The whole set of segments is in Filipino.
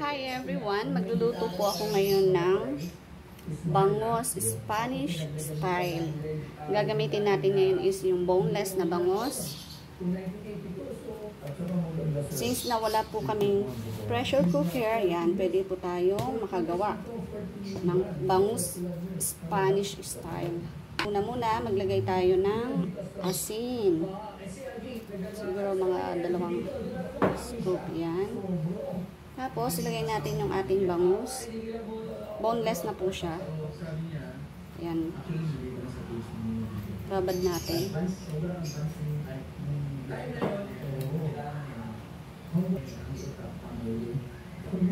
Hi everyone! Magluluto po ako ngayon ng bangus Spanish style. Gagamitin natin ngayon is yung boneless na bangus. Since nawala po kaming pressure cooker, yan, pwede po tayong makagawa ng bangus Spanish style. Muna maglagay tayo ng asin. Siguro mga 2 scoop yan. Tapos, ilagay natin yung ating bangus. Boneless na po siya. Ayan. Babad natin.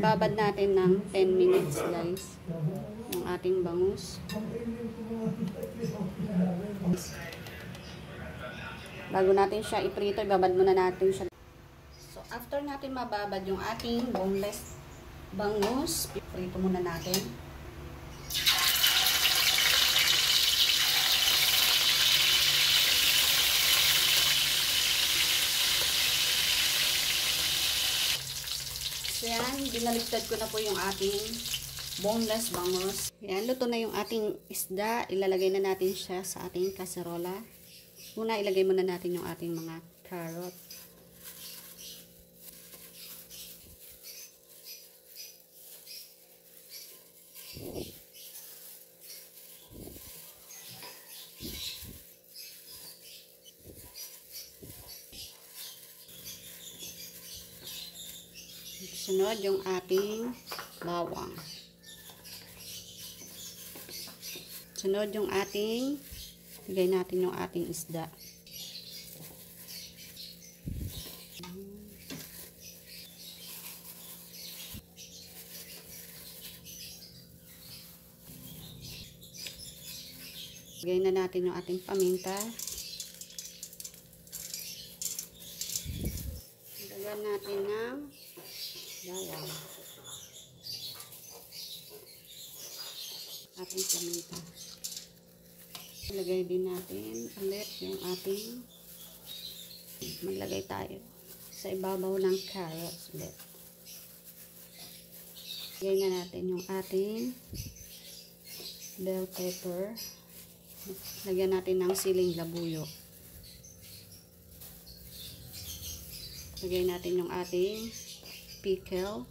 Babad natin ng 10 minutes, guys. Yung ating bangus. Bago natin siya iprito, ibabad muna natin siya. So, after natin mababad yung ating boneless bangus, iprito muna natin. So, yan, binaligtad ko na po yung ating boneless bangus. Yan, luto na yung ating isda. Ilalagay na natin siya sa ating kaserola. Una, ilagay muna natin yung ating mga carrot. Sunod yung ating bawang. Sunod yung ating, lagay natin yung ating isda. Lagay na natin yung ating paminta. Lagyan natin ng bawang. Ating paminta. Lagay din natin ulit yung ating, maglagay tayo sa ibabaw ng carrots ulit. Lagay na natin yung ating bell pepper. Lagyan natin ng siling labuyo. Lagay natin yung ating pickle.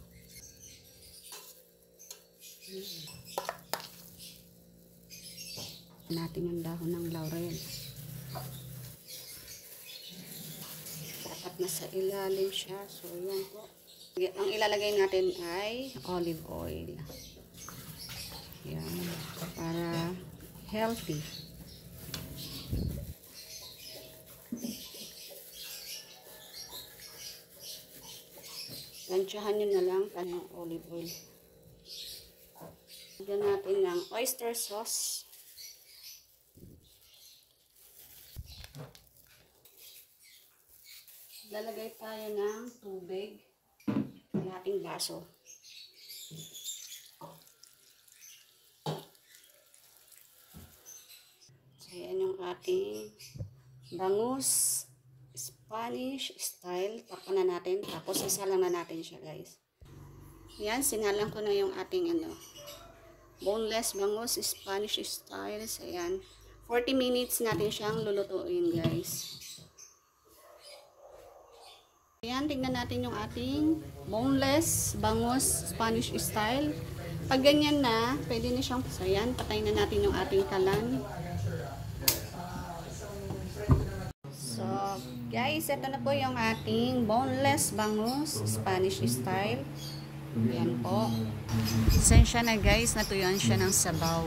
Natin yung dahon ng laurel. Dapat nasa ilalim siya. So, yan po. Ang ilalagay natin ay olive oil. Yan. Para healthy. Lansyahan nyo na lang yung olive oil. Lagyan natin ng oyster sauce. Lalagay tayo ng tubig. Kalahating baso. So, yan yung ating bangus Spanish style. Takpan na natin. Tapos, isalang na natin siya, guys. Yan, sinalang ko na yung ating boneless bangus Spanish style. So, yan. 40 minutes natin siyang lulutuin, guys. Yan, tingnan natin yung ating boneless bangus Spanish style. Pag ganyan na, pwede na siyang, so yan, patayin na natin yung ating kalan. So, guys, ito na po yung ating boneless bangus Spanish style. Yan po. Sensya na, guys, natuyuan siya ng sabaw.